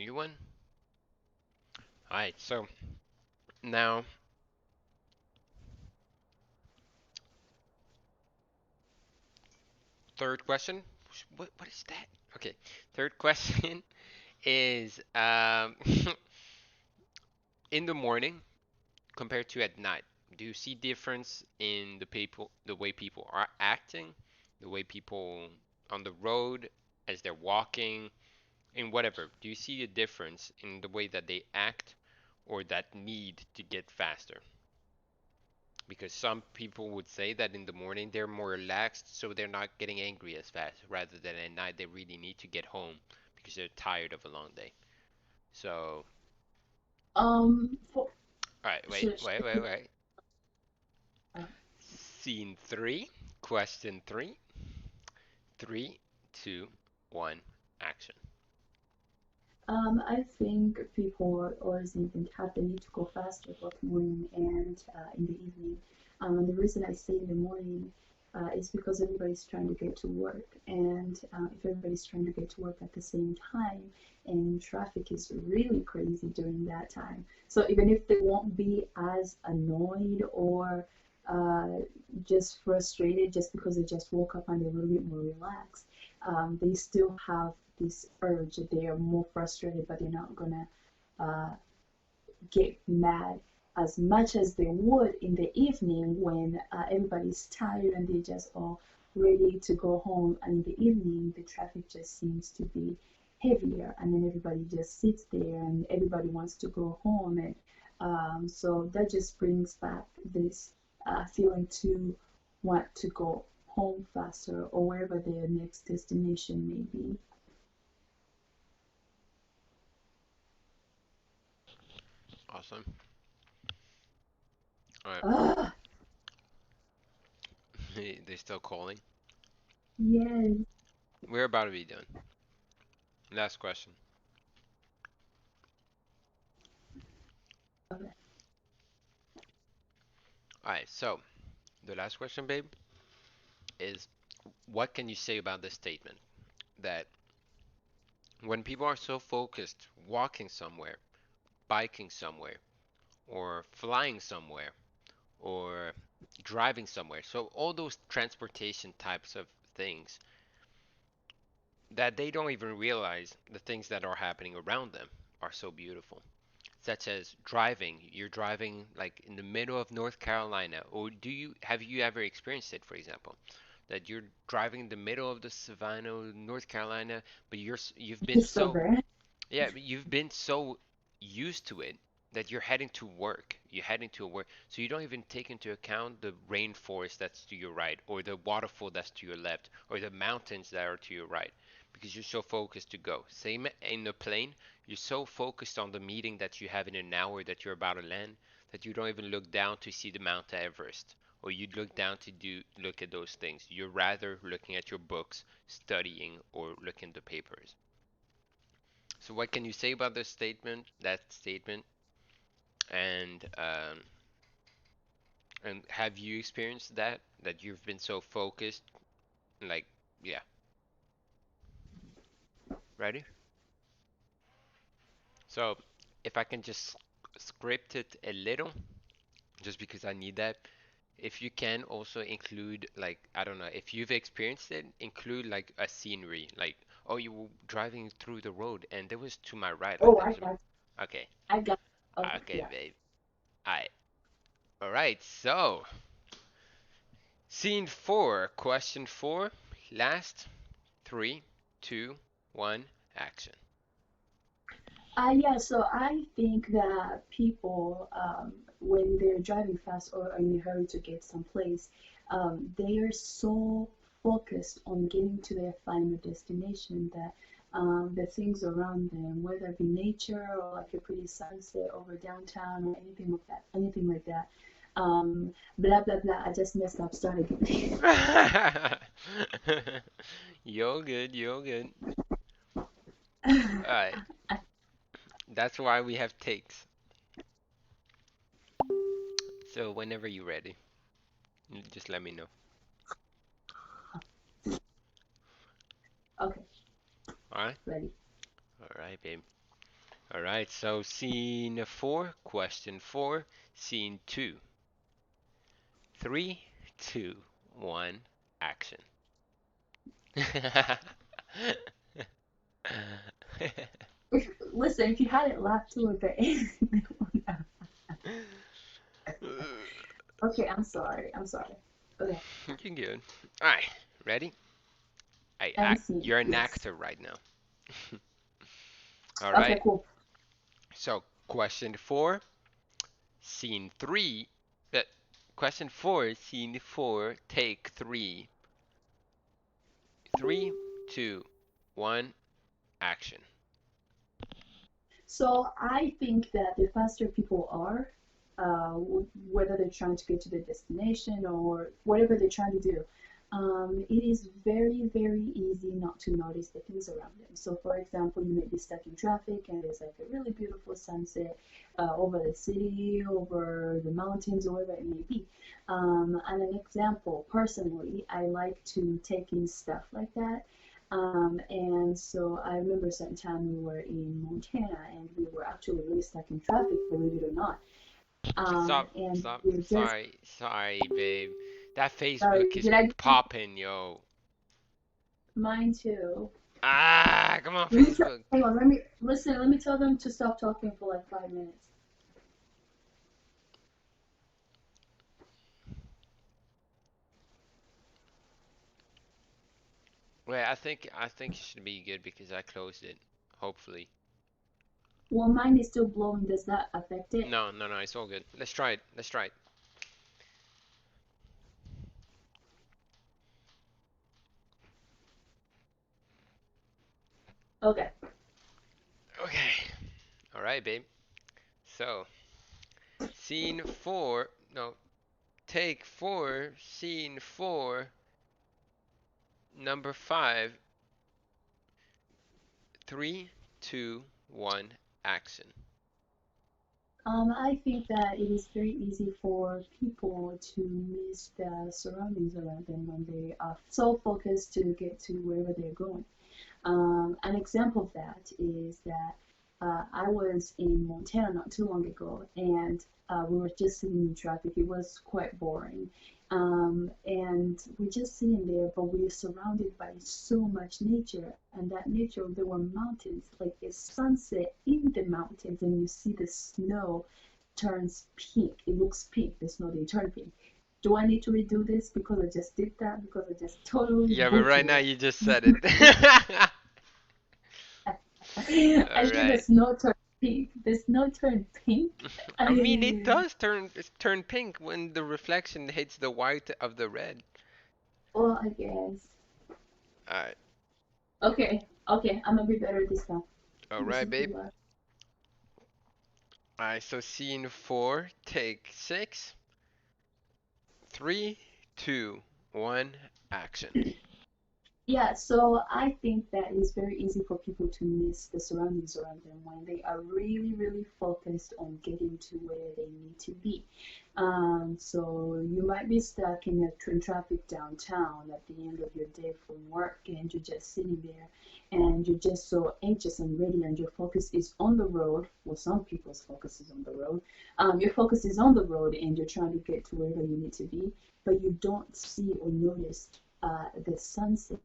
new one. All right, so now third question. What is that? Okay, third question is in the morning compared to at night. Do you see difference in the way people are acting, the way people on the road as they're walking, in whatever? Do you see a difference in the way that they act or that need to get faster? Because some people would say that in the morning they're more relaxed, so they're not getting angry as fast, rather than at night they really need to get home because they're tired of a long day. So, For all right, wait, should, wait, wait, should, wait. uh, Scene three, question three. Three, two, one, action. I think people always think have the need to go faster both morning and in the evening. And the reason I say in the morning is because everybody's trying to get to work, and if everybody's trying to get to work at the same time, and traffic is really crazy during that time, so even if they won't be as annoyed or uh, just frustrated just because they just woke up and they're a little bit more relaxed, they still have this urge that they are more frustrated, but they're not gonna uh, get mad as much as they would in the evening when everybody's tired and they just all ready to go home. And in the evening, the traffic just seems to be heavier, and then everybody just sits there and everybody wants to go home. And so that just brings back this feeling to want to go home faster or wherever their next destination may be. Awesome. All right. Ah, They're still calling. yes. We're about to be done. Last question. Okay. All right. So the last question, babe, is what can you say about this statement that when people are so focused walking somewhere, biking somewhere, or flying somewhere, or driving somewhere, so all those transportation types of things, that they don't even realize the things that are happening around them are so beautiful. Such as driving. You're driving like in the middle of North Carolina, or have you ever experienced it, for example, that you're driving in the middle of the savannah, North Carolina, but you've been It's so so bad. yeah, but you've been so used to it that you're heading to work. You're heading to work, so you don't even take into account the rainforest that's to your right, or the waterfall that's to your left, or the mountains that are to your right, because you're so focused to go. Same in the plane, you're so focused on the meeting that you have in an hour that you're about to land that you don't even look down to see the Mount Everest, or you look down to look at those things. You're rather looking at your books, studying, or looking at the papers. So what can you say about this statement, that statement, and have you experienced that you've been so focused, like yeah, ready? So if I can just script it a little, just because I need that. If you can also include like I don't know if you've experienced it, include like a scenery, like oh you were driving through the road and there was to my right like Oh, there's okay, I got. Okay, okay, yeah. babe. All right. So scene four, question four, last, three, two, one, action. Yeah. So I think that people, when they're driving fast or in a hurry to get someplace, they are so focused on getting to their final destination that the things around them, whether it be nature or like a pretty sunset over downtown or anything like that, blah blah blah. I just messed up. Start again. You're good, you're good. All right. That's why we have takes. So whenever you're ready, just let me know. Okay, All right? ready. All right, babe. All right, so scene four, question four, scene two. Three, two, one, action. Listen, if you hadn't laughed too a bit. Okay, I'm sorry. I'm sorry. Okay. You're good. All right, ready? And scene. You're an Yes. actor right now. All Okay, right. cool. So question four, scene three. Uh, question four, scene four, take three. Three, two, one, action. So I think that the faster people are, whether they're trying to get to their destination or whatever they're trying to do, it is very, very easy not to notice the things around them. So, for example, you may be stuck in traffic and there's like a really beautiful sunset over the city, over the mountains, or wherever it may be. And an example, personally, I like to take in stuff like that. And so I remember a certain time we were in Montana and we were actually really stuck in traffic, believe it or not. Stop, And stop. we were just, Sorry, babe. That sorry, Facebook is did I do something? popping, yo. Mine too. Ah, come on, Let me tell, Facebook. hang on, let me, listen, let me tell them to stop talking for like 5 minutes. Wait, I think it should be good because I closed it. Hopefully. Well, mine is still blowing. Does that affect it? No, no, no, it's all good. Let's try it. Let's try it. Okay. Okay. All right, babe. So, scene four. No, take four. Scene four. Number five. Three, two, one, action. I think that it is very easy for people to miss the surroundings around them when they are so focused to get to wherever they're going. An example of that is that I was in Montana not too long ago, and we were just sitting in traffic. It was quite boring. And we're just sitting there, but we're surrounded by so much nature. And that nature, there were mountains, like a sunset in the mountains, and you see the snow turns pink. It looks pink, the snow, they turn pink. Do I need to redo this because I just did that? Because I just totally Yeah, but right butchered now it. you just said it. I All said the right. snow turned pink. The snow turned pink. I mean, it I, does turn pink when the reflection hits the white of the red. well, I guess. All right. Okay, okay, I'm gonna be better this time. All right, Listen to babe. what. All right, so scene four, take six. Three, two, one, action. Yeah, so I think that it's very easy for people to miss the surroundings around them when they are really, really focused on getting to where they need to be. So you might be stuck in traffic downtown at the end of your day from work, and you're just sitting there, and you're just so anxious and ready, and your focus is on the road. Well, some people's focus is on the road. Your focus is on the road, and you're trying to get to wherever you need to be, but you don't see or notice the sunset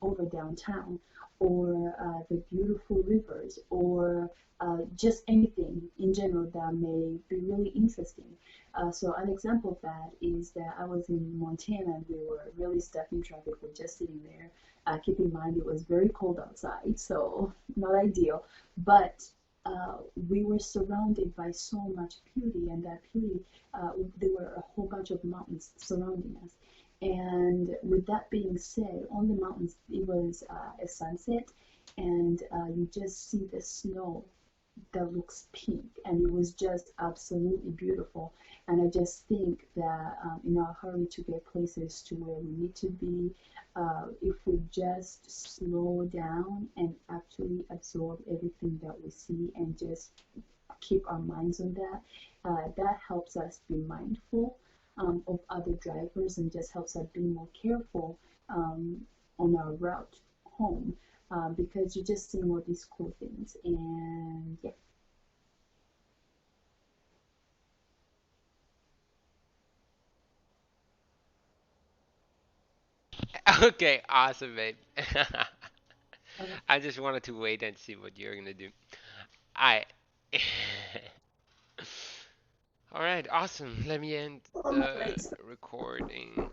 over downtown, or the beautiful rivers, or just anything in general that may be really interesting. So an example of that is that I was in Montana and we were really stuck in traffic. We're just sitting there. Keep in mind it was very cold outside, so not ideal. But we were surrounded by so much beauty, and that beauty, there were a whole bunch of mountains surrounding us. And with that being said, on the mountains, it was a sunset, and you just see the snow that looks pink, and it was just absolutely beautiful. And I just think that in our hurry to get places to where we need to be, if we just slow down and actually absorb everything that we see and just keep our minds on that, that helps us be mindful of other drivers and just helps us be more careful um, on our route home, because you're just seeing all these cool things. And yeah, Okay, awesome, babe. Uh, I just wanted to wait and see what you're gonna do. I. All right, awesome. Let me end oh, my the legs. recording.